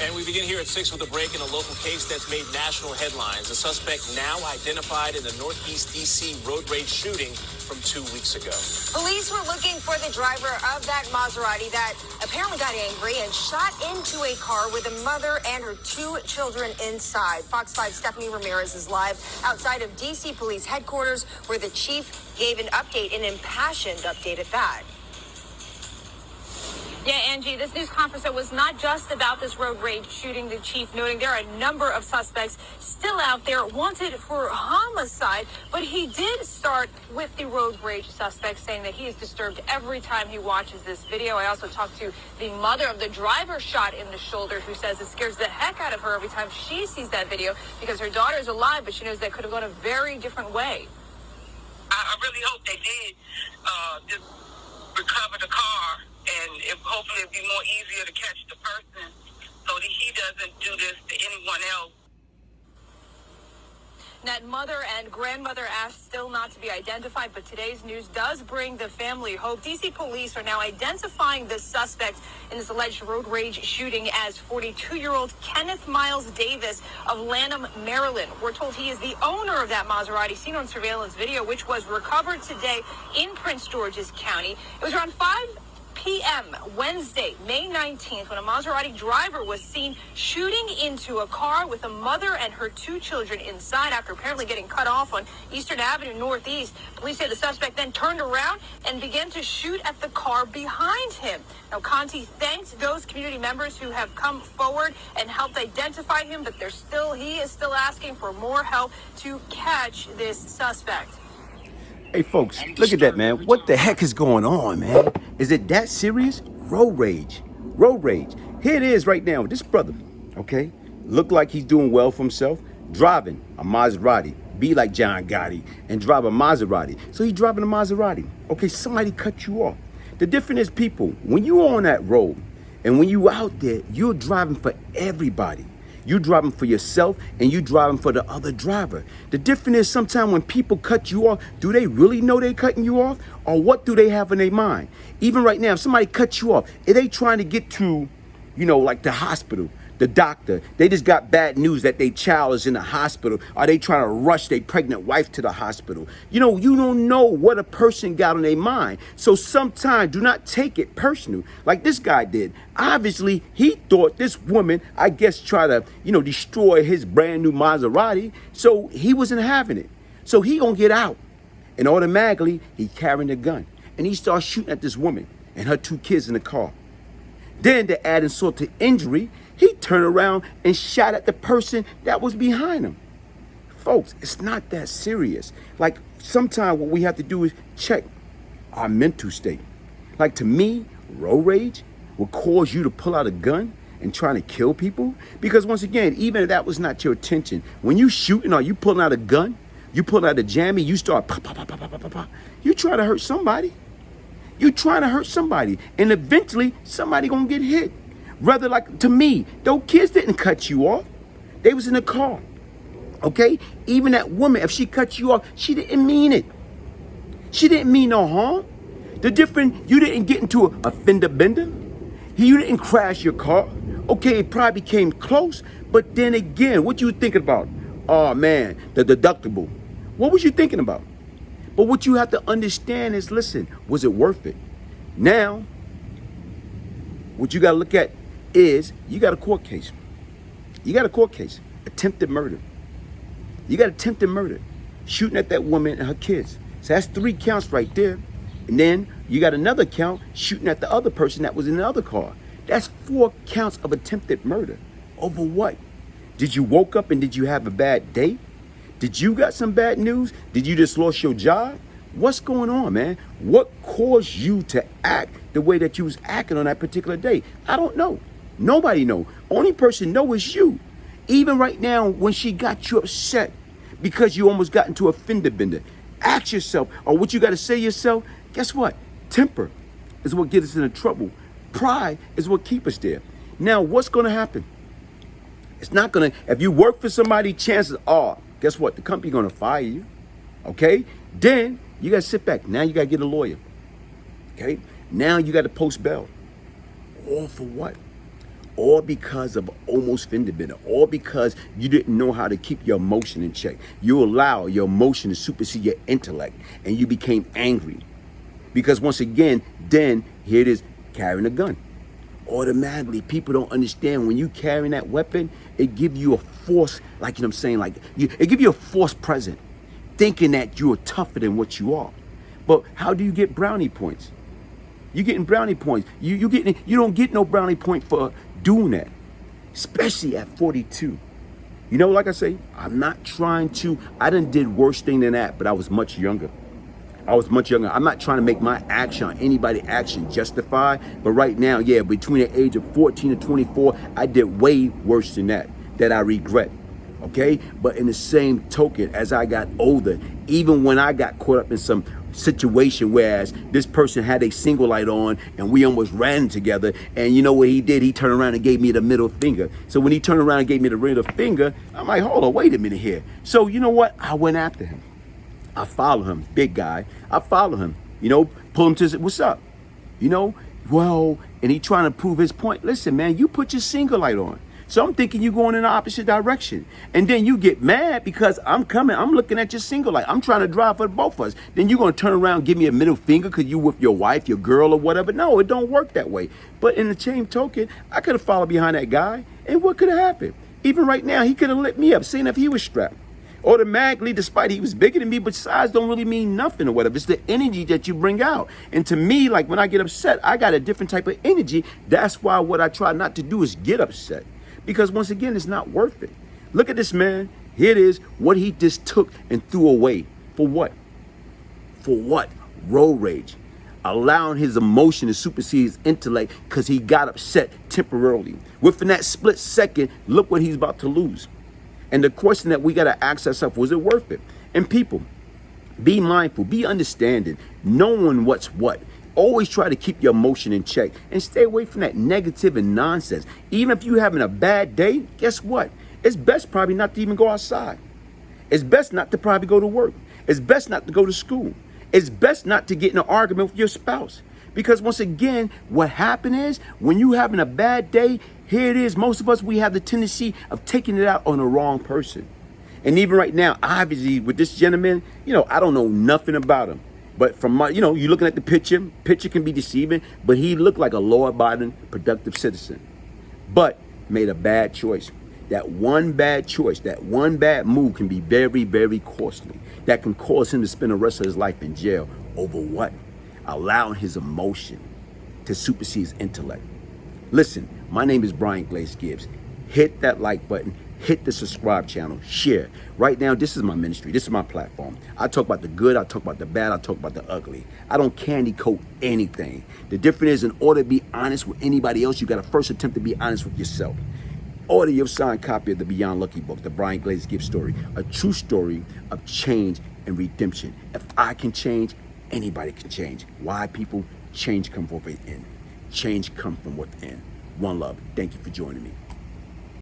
And we begin here at 6 with a break in a local case that's made national headlines. A suspect now identified in the Northeast D.C. road rage shooting from 2 weeks ago. Police were looking for the driver of that Maserati that apparently got angry and shot into a car with a mother and her 2 children inside. Fox 5 Stephanie Ramirez is live outside of D.C. Police headquarters, where the chief gave an update, an impassioned update at that. Yeah, Angie, this news conference that was not just about this road rage shooting, the chief noting there are a number of suspects still out there wanted for homicide, but he did start with the road rage suspect, saying that he is disturbed every time he watches this video. I also talked to the mother of the driver shot in the shoulder, who says it scares the heck out of her every time she sees that video because her daughter's alive, but she knows that could have gone a very different way. I really hope they did just recover the car. And hopefully it'll be more easier to catch the person so that he doesn't do this to anyone else. That mother and grandmother asked still not to be identified, but today's news does bring the family hope. D.C. police are now identifying the suspect in this alleged road rage shooting as 42-year-old Kenneth Miles Davis of Lanham, Maryland. We're told he is the owner of that Maserati seen on surveillance video, which was recovered today in Prince George's County. It was around 5 p.m. Wednesday, May 19th, when a Maserati driver was seen shooting into a car with a mother and her 2 children inside after apparently getting cut off on Eastern Avenue Northeast. Police say the suspect then turned around and began to shoot at the car behind him. Now, Conti thanked those community members who have come forward and helped identify him, but he is still asking for more help to catch this suspect. Hey, folks, look at that, man. What the heck is going on, man? Is it that serious? Road rage. Road rage. Here it is right now. This brother, okay, look like he's doing well for himself, driving a Maserati. Be like John Gotti and drive a Maserati. So he's driving a Maserati. Okay, somebody cut you off. The difference is, people, when you're on that road and when you out there, you're driving for everybody. You driving for yourself and you driving for the other driver. The difference is, sometimes when people cut you off, do they really know they cutting you off? Or what do they have in their mind? Even right now, if somebody cuts you off, are they trying to get to, like the hospital, the doctor? They just got bad news that their child is in the hospital. Are they trying to rush their pregnant wife to the hospital? You don't know what a person got on their mind. So sometimes do not take it personal like this guy did. Obviously, he thought this woman, I guess, tried to, destroy his brand new Maserati. So he wasn't having it. So he gonna get out. And automatically, he carrying a gun. And he starts shooting at this woman and her 2 kids in the car. Then to add insult to injury, he turned around and shot at the person that was behind him. Folks, it's not that serious. Like, sometimes what we have to do is check our mental state. Like, to me, road rage will cause you to pull out a gun and trying to kill people. Because once again, even if that was not your intention, when you shooting or you pulling out a gun, you pull out a jammy, you start pop, pop, pop, pop, pop, pop, pop. You trying to hurt somebody. You trying to hurt somebody. And eventually, somebody gonna get hit. Rather, like, to me, those kids didn't cut you off. They was in the car, okay? Even that woman, if she cut you off, she didn't mean it. She didn't mean no harm. The difference, you didn't get into a fender bender. You didn't crash your car. Okay, it probably came close, but then again, what you thinking about? Oh, man, the deductible. What was you thinking about? But what you have to understand is, listen, was it worth it? Now, what you got to look at is you got a court case. You got a court case. Attempted murder. You got attempted murder. Shooting at that woman and her kids. So that's 3 counts right there. And then you got another count shooting at the other person that was in the other car. That's 4 counts of attempted murder. Over what? Did you woke up and did you have a bad day? Did you got some bad news? Did you just lost your job? What's going on, man? What caused you to act the way that you was acting on that particular day? I don't know. Nobody know. Only person know is you. Even right now, when she got you upset because you almost got into a fender bender, ask yourself, or what you got to say to yourself, guess what? Temper is what gets us into trouble. Pride is what keeps us there. Now, what's going to happen? It's not going to, if you work for somebody, chances are, guess what? The company going to fire you. Okay? Then you got to sit back. Now you got to get a lawyer. Okay? Now you got to post bail. All for what? All because of almost fender bender, all because you didn't know how to keep your emotion in check. You allow your emotion to supersede your intellect, and you became angry. Because once again, then here it is, carrying a gun. Automatically, people don't understand when you carrying that weapon, it gives you a force, like, you know what I'm saying, like, it gives you a force present, thinking that you're tougher than what you are. But how do you get brownie points? You're getting brownie points. You don't get no brownie point for doing that, especially at 42. You know, like I say, I'm not trying to, I done did worse thing than that, but I was much younger. I'm not trying to make my action or anybody's action justify, but right now, yeah, between the age of 14 and 24, I did way worse than that I regret. Okay? But in the same token, as I got older, even when I got caught up in some situation, whereas this person had a single light on and we almost ran together, and you know what he did? He turned around and gave me the middle finger. So when he turned around and gave me the middle finger, I'm like, hold on, wait a minute here. So you know what? I went after him. I follow him, big guy. I follow him, you know, pull him to, what's up? You know, well, and he trying to prove his point. Listen, man, you put your single light on. So I'm thinking you going in the opposite direction. And then you get mad because I'm coming. I'm looking at your single light. I'm trying to drive for both of us. Then you're going to turn around and give me a middle finger because you with your wife, your girl, or whatever. No, it don't work that way. But in the same token, I could have followed behind that guy. And what could have happened? Even right now, he could have lit me up, seeing if he was strapped. Automatically, despite he was bigger than me, but size don't really mean nothing or whatever. It's the energy that you bring out. And to me, like when I get upset, I got a different type of energy. That's why what I try not to do is get upset. Because once again, it's not worth it. Look at this man. Here it is, what he just took and threw away. For what? For what? Road rage. Allowing his emotion to supersede his intellect because he got upset temporarily. Within that split second, look what he's about to lose. And the question that we got to ask ourselves, was it worth it? And people, be mindful, be understanding, knowing what's what. Always try to keep your emotion in check and stay away from that negative and nonsense. Even if you're having a bad day, guess what? It's best probably not to even go outside. It's best not to probably go to work. It's best not to go to school. It's best not to get in an argument with your spouse. Because once again, what happened is when you having a bad day, here it is. Most of us, we have the tendency of taking it out on the wrong person. And even right now, obviously with this gentleman, you know, I don't know nothing about him. But from my, you know, you're looking at the picture can be deceiving, but he looked like a law-abiding, productive citizen. But made a bad choice. That one bad choice, that one bad move can be very, very costly. That can cause him to spend the rest of his life in jail. Over what? Allowing his emotion to supersede his intellect. Listen, my name is Glaze Gibbs. Hit that like button. Hit the subscribe channel, share. Right now, this is my ministry. This is my platform. I talk about the good, I talk about the bad, I talk about the ugly. I don't candy coat anything. The difference is, in order to be honest with anybody else, you got to first attempt to be honest with yourself. Order your signed copy of the Beyond Lucky book, the Glaze Gibbs story, a true story of change and redemption. If I can change, anybody can change. Why, people? Change come from within. Change come from within. One love. Thank you for joining me.